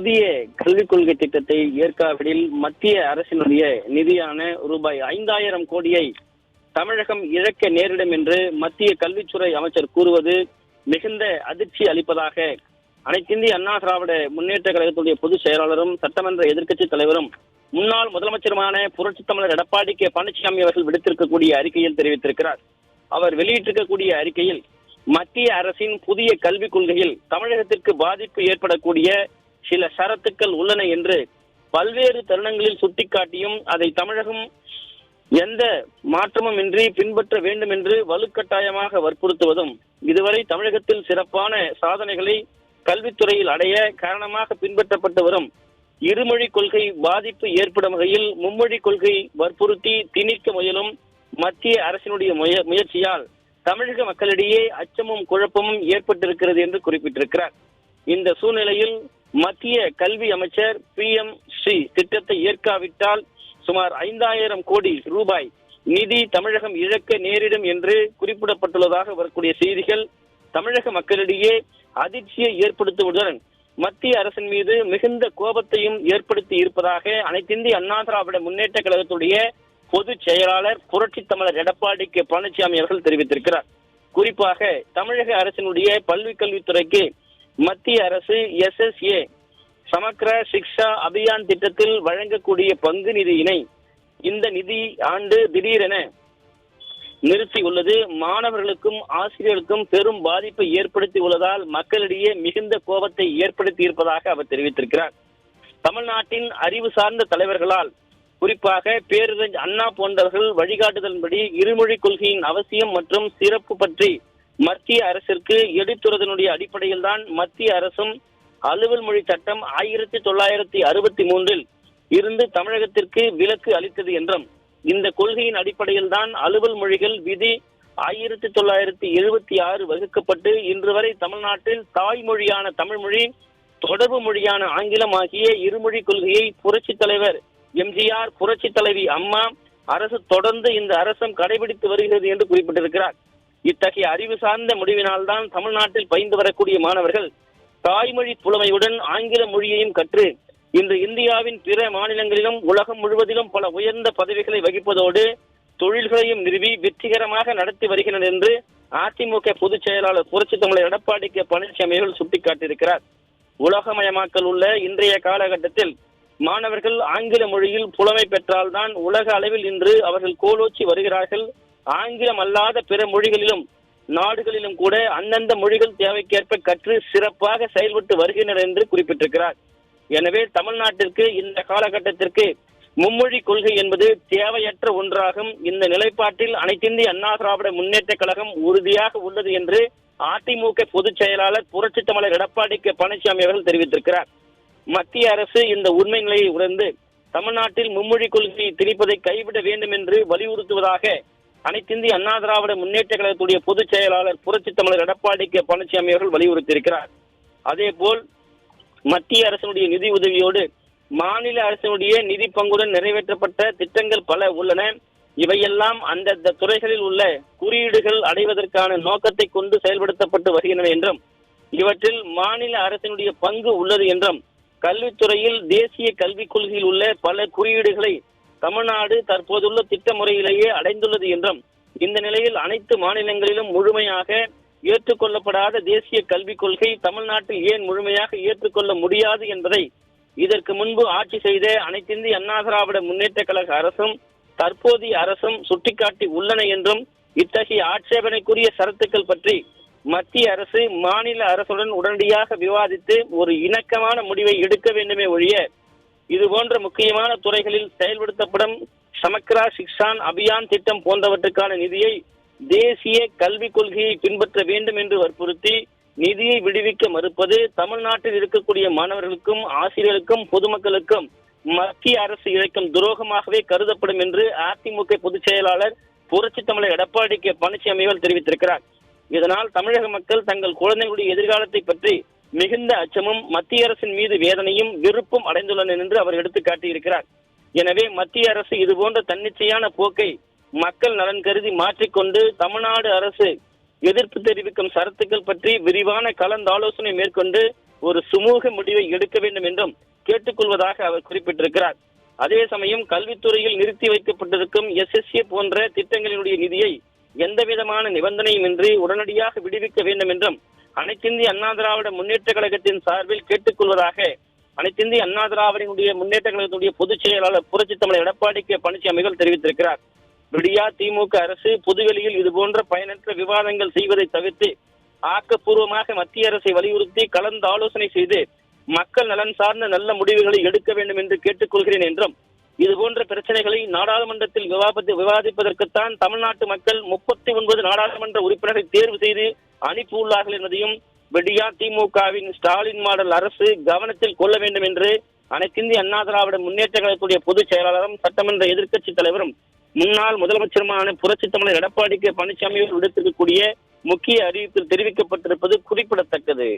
புதிய கல்விக் கொள்கை திட்டத்தை ஏற்காவிடில் மத்திய அரசினுடைய நிதியான ரூபாய் 5000 கோடியை தமிழகம் இழக்க நேரிடும் என்று மத்திய கல்வித்துறை அமைச்சர் கூறுவது மிகுந்த அதிர்ச்சி அளிப்பதாக அனைத்திந்திய அண்ணா திராவிட முன்னேற்ற கழகத்துடைய பொதுச் செயலாளரும் சட்டமன்ற எதிர்க்கட்சி தலைவரும் முன்னாள் முதலமைச்சருமான புரட்சித் தமிழர் எடப்பாடி கே பழனிசாமி அவர்கள் விடுத்திருக்கக்கூடிய அறிக்கையில் தெரிவித்திருக்கிறார். அவர் வெளியிட்டிருக்கக்கூடிய அறிக்கையில் மத்திய அரசின் புதிய கல்விக் கொள்கையில் தமிழகத்திற்கு பாதிப்பு ஏற்படக்கூடிய சில ஷரத்துக்கள் உள்ளன என்று பல்வேறு தருணங்களில் சுட்டிக்காட்டியும் அதை தமிழகம் எந்த மாற்றமும் இன்றி பின்பற்ற வேண்டும் என்று வலுக்கட்டாயமாக வற்புறுத்துவதும் இதுவரை தமிழகத்தில் சிறப்பான சாதனைகளை கல்வித்துறையில் அடைய காரணமாக பின்பற்றப்பட்டு வரும் இருமொழி கொள்கை பாதிப்பு ஏற்படும் வகையில் மும்மொழி கொள்கை வற்புறுத்தி திணிக்க முயலும் மத்திய அரசினுடைய முயற்சியால் தமிழக மக்களிடையே அச்சமும் குழப்பமும் ஏற்பட்டிருக்கிறது என்று குறிப்பிட்டிருக்கிறார். இந்த சூழ்நிலையில் மத்திய கல்வி அமைச்சர் PM ஸ்ரீ திட்டத்தை ஏற்காவிட்டால் சுமார் 5000 கோடி ரூபாய் நிதி தமிழகம் இழக்க நேரிடும் என்று குறிப்பிடப்பட்டுள்ளதாக வரக்கூடிய செய்திகள் தமிழக மக்களிடையே அதிர்ச்சியை ஏற்படுத்துவதுடன் மத்திய அரசின் மீது மிகுந்த கோபத்தையும் ஏற்படுத்தி இருப்பதாக அனைத்திந்திய அண்ணா திராவிட முன்னேற்ற கழகத்துடைய பொதுச் செயலாளர் புரட்சித் தமிழர் எடப்பாடி கே பழனிசாமி அவர்கள் தெரிவித்திருக்கிறார். குறிப்பாக தமிழக அரசினுடைய பள்ளி கல்வித்துறைக்கு மத்திய அரசு SSA சமக்ர சிக்ஷா அபியான் திட்டத்தில் வழங்கக்கூடிய பங்கு நிதியினை இந்த நிதி ஆண்டு திடீரென நிறுத்தியுள்ளது மாணவர்களுக்கும் ஆசிரியர்களுக்கும் பெரும் பாதிப்பை ஏற்படுத்தி உள்ளதால் மக்களிடையே மிகுந்த கோபத்தை ஏற்படுத்தி இருப்பதாக அவர் தெரிவித்திருக்கிறார். தமிழ்நாட்டின் அறிவு சார்ந்த தலைவர்களால் குறிப்பாக பேரறிஞர் அண்ணா போன்றவர்கள் வழிகாட்டுதலின்படி இருமொழி கொள்கையின் அவசியம் மற்றும் சிறப்பு பற்றி மத்திய அரசிற்கு எடுத்துறதனுடைய அடிப்படையில் தான் மத்திய அரசும் அலுவல் மொழி சட்டம் 1963 இருந்து தமிழகத்திற்கு விலக்கு அளித்தது என்றும் இந்த கொள்கையின் அடிப்படையில் தான் அலுவல் மொழிகள் விதி 1976 வகுக்கப்பட்டு இன்று வரை தமிழ்நாட்டில் தாய்மொழியான தமிழ்மொழி தொடர்பு மொழியான ஆங்கிலம் ஆகிய இருமொழி கொள்கையை புரட்சி தலைவர் MGR புரட்சி தலைவி அம்மா அரசு தொடர்ந்து இந்த அரசும் கடைபிடித்து வருகிறது என்று குறிப்பிட்டிருக்கிறார். இத்தகைய அறிவு சார்ந்த முடிவினால் தான் தமிழ்நாட்டில் பயின்று வரக்கூடிய மாணவர்கள் தாய்மொழி புலமையுடன் ஆங்கில மொழியையும் கற்று இன்று இந்தியாவின் பிற மாநிலங்களிலும் உலகம் முழுவதிலும் பல உயர்ந்த பதவிகளை வகிப்பதோடு தொழில்களையும் நிறுவி வெற்றிகரமாக நடத்தி வருகின்றனர் என்று அதிமுக பொதுச் செயலாளர் புரட்சி தமிழர் எடப்பாடி கே பழனிசாமி அவர்கள் சுட்டிக்காட்டியிருக்கிறார். உலகமயமாக்கல் உள்ள இன்றைய காலகட்டத்தில் மாணவர்கள் ஆங்கில மொழியில் புலமை பெற்றால்தான் உலக அளவில் இன்று அவர்கள் கோலோச்சி வருகிறார்கள். ஆங்கிலம் அல்லாத பிற மொழிகளிலும் நாடுகளிலும் கூட அந்தந்த மொழிகள் தேவைக்கேற்ப கற்று சிறப்பாக செயல்பட்டு வருகின்றனர் என்று குறிப்பிட்டிருக்கிறார். எனவே தமிழ்நாட்டிற்கு இந்த காலகட்டத்திற்கு மும்மொழி கொள்கை என்பது தேவையற்ற ஒன்றாகும். இந்த நிலைப்பாட்டில் அனைத்திந்திய அண்ணா திராவிட முன்னேற்ற கழகம் உறுதியாக உள்ளது என்று அதிமுக பொதுச் செயலாளர் புரட்சி தமிழர் எடப்பாடி கே பழனிசாமி அவர்கள் தெரிவித்திருக்கிறார். மத்திய அரசு இந்த உண்மை நிலையை உணர்ந்து தமிழ்நாட்டில் மும்மொழி கொள்கையை திணிப்பதை கைவிட வேண்டும் என்று வலியுறுத்துவதாக அனைத்திந்திய அண்ணா திராவிட முன்னேற்ற கழகத்துடைய பொதுச் செயலாளர் புரட்சி தமிழர் எடப்பாடி கே பழனிசாமி அவர்கள் வலியுறுத்தியிருக்கிறார். அதே போல் மத்திய அரசினுடைய நிதி உதவியோடு மாநில அரசினுடைய நிதி பங்குடன் நிறைவேற்றப்பட்ட திட்டங்கள் பல உள்ளன. இவையெல்லாம் அந்தந்த துறைகளில் உள்ள குறியீடுகள் அடைவதற்கான நோக்கத்தை கொண்டு செயல்படுத்தப்பட்டு வருகின்றன என்றும் இவற்றில் மாநில அரசினுடைய பங்கு உள்ளது என்றும் கல்வித்துறையில் தேசிய கல்விக் கொள்கையில் உள்ள பல குறியீடுகளை தமிழ்நாடு தற்போதுள்ள திட்ட முறையிலேயே அடைந்துள்ளது என்றும் இந்த நிலையில் அனைத்து மாநிலங்களிலும் முழுமையாக ஏற்றுக்கொள்ளப்படாத தேசிய கல்விக் கொள்கை தமிழ்நாட்டில் ஏன் முழுமையாக ஏற்றுக்கொள்ள முடியாது என்பதை இதற்கு முன்பு ஆட்சி செய்த அனைத்திந்திய அண்ணா திராவிட முன்னேற்ற கழக அரசும் தற்போதைய அரசும் சுட்டிக்காட்டி உள்ளன என்றும் இத்தகைய ஆட்சேபனைக்குரிய சரத்துக்கள் பற்றி மத்திய அரசு மாநில அரசுடன் உடனடியாக விவாதித்து ஒரு இணக்கமான முடிவை எடுக்க வேண்டுமே ஒழிய இதுபோன்ற முக்கியமான துறைகளில் செயல்படுத்தப்படும் சமக்ரா சிக்ஷான் அபியான் திட்டம் போன்றவற்றுக்கான நிதியை தேசிய கல்விக் கொள்கையை பின்பற்ற வேண்டும் என்று வற்புறுத்தி நிதியை விடுவிக்க மறுப்பது தமிழ்நாட்டில் இருக்கக்கூடிய மாணவர்களுக்கும் ஆசிரியர்களுக்கும் பொதுமக்களுக்கும் மத்திய அரசு இழைக்கும் துரோகமாகவே கருதப்படும் என்று அதிமுக பொதுச் செயலாளர் புரட்சி தமிழர் எடப்பாடி கே பழனிசாமி அவர்கள் தெரிவித்திருக்கிறார். இதனால் தமிழக மக்கள் தங்கள் குழந்தைகளுடைய எதிர்காலத்தை பற்றி மிகுந்த அச்சமும் மத்திய அரசின் மீது வேதனையும் வெறுப்பும் அடைந்துள்ளனர் என்று அவர் எடுத்து காட்டியிருக்கிறார். எனவே மத்திய அரசு இதுபோன்ற தன்னிச்சையான போக்கை மக்கள் நலன் கருதி மாற்றிக்கொண்டு தமிழ்நாடு அரசு எதிர்ப்பு தெரிவிக்கும் சரத்துக்கள் பற்றி விரிவான கலந்தாலோசனை மேற்கொண்டு ஒரு சுமூக முடிவை எடுக்க வேண்டும் என்றும் கேட்டுக்கொள்வதாக அவர் குறிப்பிட்டிருக்கிறார். அதே சமயம் கல்வித்துறையில் நிறுத்தி வைக்கப்பட்டிருக்கும் SSA போன்ற திட்டங்களினுடைய நிதியை எந்தவிதமான நிபந்தனையும் இன்றி உடனடியாக விடுவிக்க வேண்டும் என்றும் அனைத்திந்திய அண்ணா திராவிட முன்னேற்ற கழகத்தின் சார்பில் கேட்டுக்கொள்வதாக அனைத்திந்திய அண்ணா திராவிடனுடைய முன்னேற்ற கழகத்துடைய பொதுச் செயலாளர் புரட்சித் தமிழர் எடப்பாடி கே பழனிசாமி தெரிவித்திருக்கிறார். விடியா திமுக அரசு பொதுவெளியில் இதுபோன்ற பயனற்ற விவாதங்கள் செய்வதை தவிர்த்து ஆக்கப்பூர்வமாக மத்திய அரசை வலியுறுத்தி கலந்து ஆலோசனை செய்து மக்கள் நலன் சார்ந்த நல்ல முடிவுகளை எடுக்க வேண்டும் என்று கேட்டுக்கொள்கிறேன் என்றும் இதுபோன்ற பிரச்சனைகளை நாடாளுமன்றத்தில் விவாதிப்பதற்குத்தான் தமிழ்நாட்டு மக்கள் 39 நாடாளுமன்ற உறுப்பினரை தேர்வு செய்து அனுப்பியுள்ளார்கள் என்பதையும் விடியா திமுகவின் ஸ்டாலின் மாடல் அரசு கவனத்தில் கொள்ள வேண்டும் என்று அனைத்திந்திய அண்ணா திராவிட முன்னேற்ற கழகத்துடைய பொதுச் செயலாளரும் சட்டமன்ற எதிர்க்கட்சித் தலைவரும் முன்னாள் முதலமைச்சருமான புரட்சித் தமிழர் எடப்பாடி கே பழனிசாமி விடுத்திருக்கக்கூடிய முக்கிய அறிவிப்பில் தெரிவிக்கப்பட்டிருப்பது குறிப்பிடத்தக்கது.